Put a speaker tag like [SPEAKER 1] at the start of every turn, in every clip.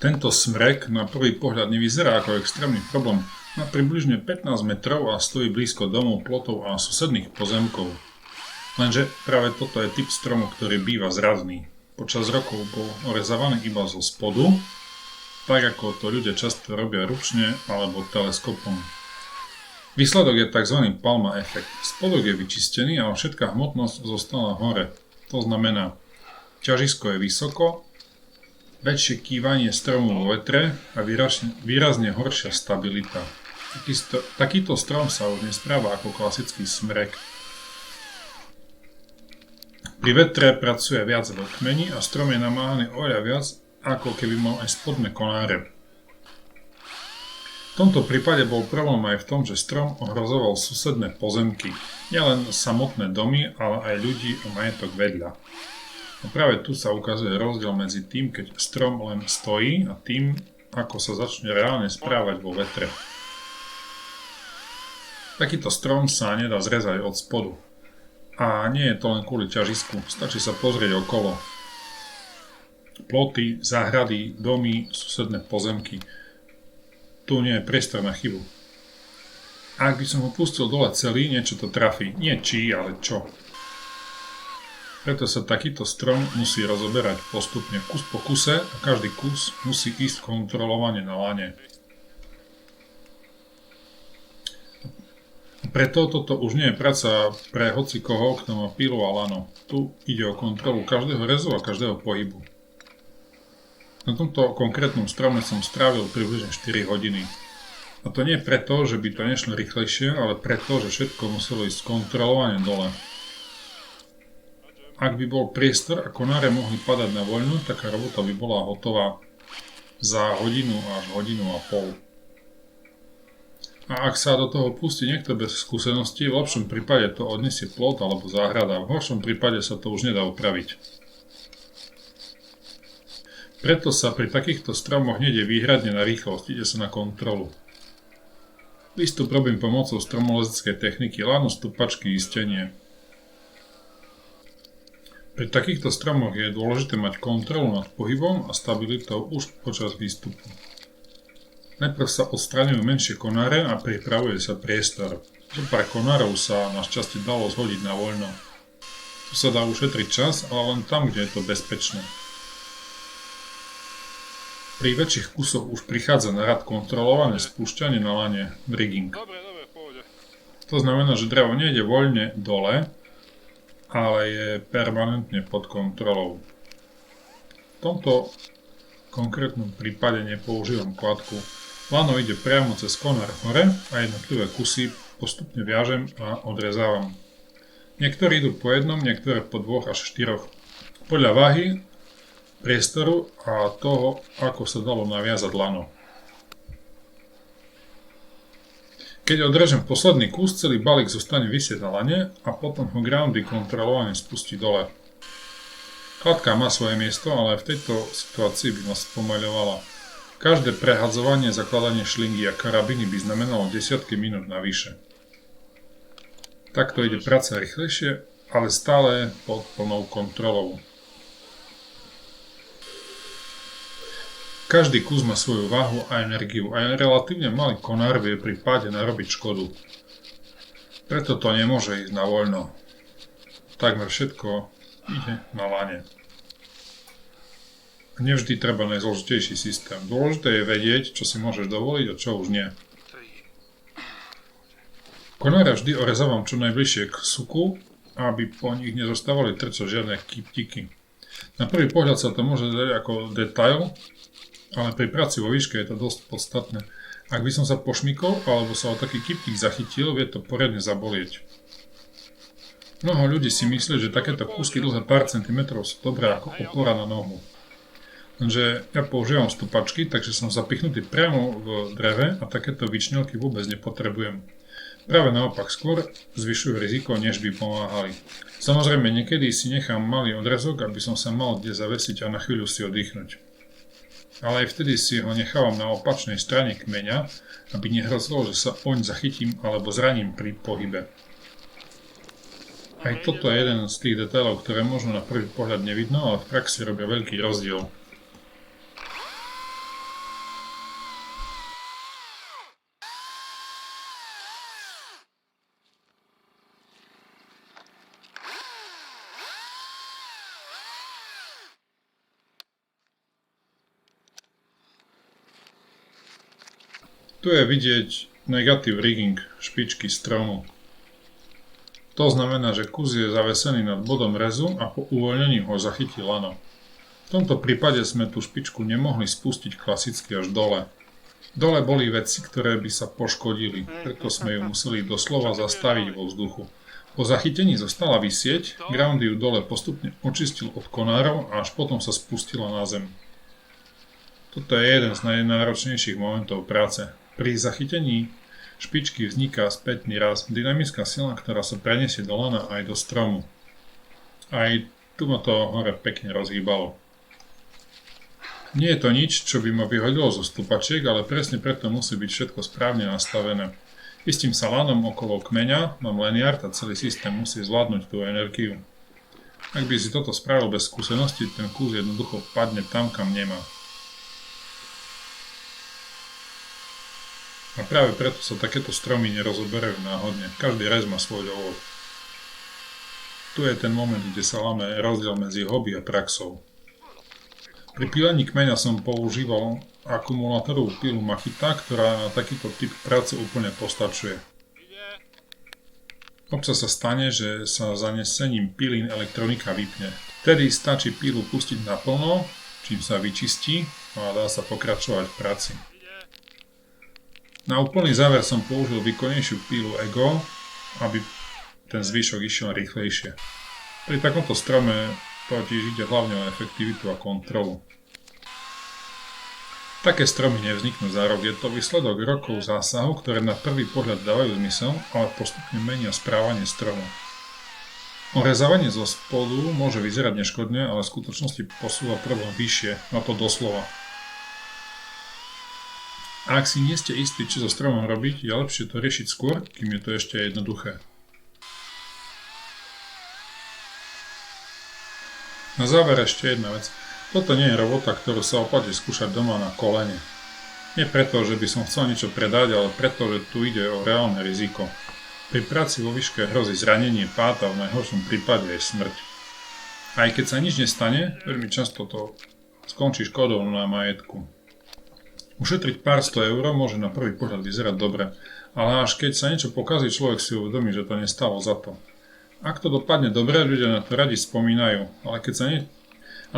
[SPEAKER 1] Tento smrek na prvý pohľad nevyzerá ako extrémny problém. Má približne 15 metrov a stojí blízko domov, plotov a susedných pozemkov. Lenže práve toto je typ stromu, ktorý býva zradný. Počas rokov bol orezávaný iba zo spodu, tak ako to ľudia často robia ručne alebo teleskopom. Výsledok je tzv. Palma efekt. Spodok je vyčistený a všetká hmotnosť zostala hore. To znamená, ťažisko je vysoko, väčšie kývanie stromu vo vetre a výrazne horšia stabilita. Takýto strom sa už nespráva ako klasický smrek. Pri vetre pracuje viac vlkmení a strom je namáhaný oveľa viac, ako keby mal aj spodné konáre. V tomto prípade bol problém aj v tom, že strom ohrozoval susedné pozemky, nielen samotné domy, ale aj ľudí a majetok vedľa. A práve tu sa ukazuje rozdiel medzi tým, keď strom len stojí a tým, ako sa začne reálne správať vo vetre. Takýto strom sa nedá zrezať od spodu. A nie je to len kvôli ťažisku, stačí sa pozrieť okolo. Ploty, záhrady, domy, susedné pozemky. Tu nie je priestor na chybu. Ak by som ho pustil dole celý, niečo to trafí. Nie či, ale čo. Preto sa takýto strom musí rozoberať postupne kus po kuse a každý kus musí ísť kontrolovane na lane. Preto toto už nie je práca pre hocikoho, kto má pílu a lano. Tu ide o kontrolu každého rezu a každého pohybu. Na tomto konkrétnom strome som strávil približne 4 hodiny. A to nie preto, že by to nešlo rýchlejšie, ale preto, že všetko muselo ísť kontrolovane dole. Ak by bol priestor a konáre mohli padať na voľno, taká robota by bola hotová za hodinu až hodinu a pol. A ak sa do toho pustí niekto bez skúseností, v lepšom prípade to odniesie plot alebo záhrada, v horšom prípade sa to už nedá upraviť. Preto sa pri takýchto stromoch nejde výhradne na rýchlosť, ide sa na kontrolu. Výstup robím pomocou stromolezeckej techniky lano, stupačky, istenie. Pri takýchto stromoch je dôležité mať kontrolu nad pohybom a stabilitou už počas výstupu. Najprv sa odstraňujú menšie konáre a pripravuje sa priestor. Zopár konárov sa našťastie dalo zhodiť na voľno. Tu sa dá ušetriť čas, ale len tam, kde je to bezpečné. Pri väčších kusoch už prichádza na rad kontrolované spúšťanie na lane, rigging. To znamená, že drevo nejde voľne dole, ale je permanentne pod kontrolou. V tomto konkrétnom prípade nepoužívam kladku. Lano ide priamo cez konár hore a jednotlivé kusy postupne viažem a odrezávam. Niektorí idú po jednom, niektoré po 2 až 4. Podľa váhy, priestoru a toho, ako sa dalo naviazať lano. Keď odrežem posledný kus, celý balík zostane visieť na lane a potom ho groundy kontrolovane spustí dole. Kladka má svoje miesto, ale v tejto situácii by ma spomaľovala. Každé prehadzovanie, zakladanie šlingy a karabiny by znamenalo desiatky minút navyše. Takto ide práca rýchlejšie, ale stále pod plnou kontrolou. Každý kus má svoju váhu a energiu a aj relatívne malý konár vie pri páde narobiť škodu. Preto to nemôže ísť na voľno. Takmer všetko ide na lane. Nevždy treba najzložitejší systém. Dôležité je vedieť, čo si môžeš dovoliť a čo už nie. Konáre vždy orezávam čo najbližšie k suku, aby po nich nezostávali trčať žiadne kyptiky. Na prvý pohľad sa to môže zdať ako detail, ale pri práci vo výške je to dosť podstatné. Ak by som sa pošmykol alebo sa o taký kyptík zachytil, vie to poriadne zabolieť. Mnoho ľudí si myslí, že takéto kúsky dlhé pár centimetrov sú dobré ako opora na nohu. Lenže ja používam stupačky, takže som zapichnutý priamo v dreve a takéto vyčnielky vôbec nepotrebujem. Práve naopak, skôr zvyšujú riziko, než by pomáhali. Samozrejme, niekedy si nechám malý odrezok, aby som sa mal kde zavesiť a na chvíľu si oddychnúť. Ale aj vtedy si ho nechávam na opačnej strane kmeňa, aby nehrozilo, že sa oň zachytím alebo zraním pri pohybe. Aj toto je jeden z tých detailov, ktoré možno na prvý pohľad nevidno, ale v praxi robia veľký rozdiel. Tu je vidieť negative rigging špičky stromu. To znamená, že kus je zavesený nad bodom rezu a po uvoľnení ho zachytí lano. V tomto prípade sme tú špičku nemohli spustiť klasicky až dole. Dole boli veci, ktoré by sa poškodili, preto sme ju museli doslova zastaviť vo vzduchu. Po zachytení zostala visieť, Ground ju dole postupne očistil od konárov a až potom sa spustila na zem. Toto je jeden z najnáročnejších momentov práce. Pri zachytení špičky vzniká spätný rast, dynamická sila, ktorá sa preniesie do lana aj do stromu. Aj tu ma to hore pekne rozhýbalo. Nie je to nič, čo by ma vyhodilo zo stupačiek, ale presne preto musí byť všetko správne nastavené. Istím sa lanom okolo kmeňa, mám leniart a celý systém musí zvládnuť tú energiu. Ak by si toto spravil bez skúsenosti, ten kus jednoducho padne tam, kam nemá. A práve preto sa takéto stromy nerozoberajú náhodne. Každý rez má svoj dôvod. Tu je ten moment, kde sa láme rozdiel medzi hobby a praxou. Pri pílení kmeňa som používal akumulátorovú pílu Makita, ktorá na takýto typ práce úplne postačuje. Občas sa stane, že sa zanesením pílin elektronika vypne. Vtedy stačí pílu pustiť naplno, čím sa vyčistí a dá sa pokračovať v práci. Na úplný záver som použil výkonnejšiu pílu Ego, aby ten zvyšok išiel rýchlejšie. Pri takomto strome totiž ide hlavne o efektivitu a kontrolu. Také stromy nevzniknú za rok, je to výsledok rokov zásahu, ktoré na prvý pohľad dávajú zmysel, ale postupne menia správanie stromu. Orezávanie zo spodu môže vyzerať neškodne, ale v skutočnosti posúva problém vyššie, a to doslova. A ak si nie ste istí, čo so stromom robiť, je lepšie to riešiť skôr, kým je to ešte jednoduché. Na záver ešte jedna vec. Toto nie je robota, ktorú sa oplatí skúšať doma na kolene. Nie preto, že by som chcel niečo predať, ale preto, že tu ide o reálne riziko. Pri práci vo výške hrozí zranenie, pád a v najhoršom prípade aj smrť. Aj keď sa nič nestane, veľmi často to skončí škodou na majetku. Ušetriť pár 100 eur môže na prvý pohľad vyzerať dobre, ale až keď sa niečo pokazí, človek si uvedomí, že to nestalo za to. Ak to dopadne dobre, ľudia na to radi spomínajú, ale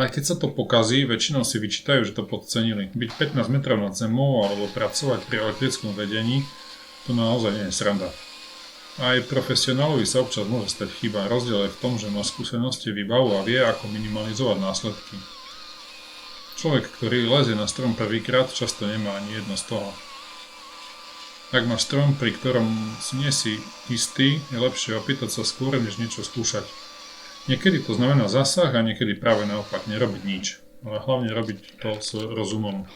[SPEAKER 1] keď sa to pokazí, väčšinou si vyčítajú, že to podcenili. Byť 15 metrov nad zemou alebo pracovať pri elektrickom vedení, to naozaj nie je sranda. Aj profesionálovi sa občas môže stať chyba. Rozdiel je v tom, že má skúsenosti, výbavu a vie, ako minimalizovať následky. Človek, ktorý lezie na strom prvýkrát, často nemá ani jedno z toho. Ak máš strom, pri ktorom si nie si istý, je lepšie opýtať sa skôr, než niečo skúšať. Niekedy to znamená zásah a niekedy práve naopak nerobiť nič, ale hlavne robiť to s rozumom.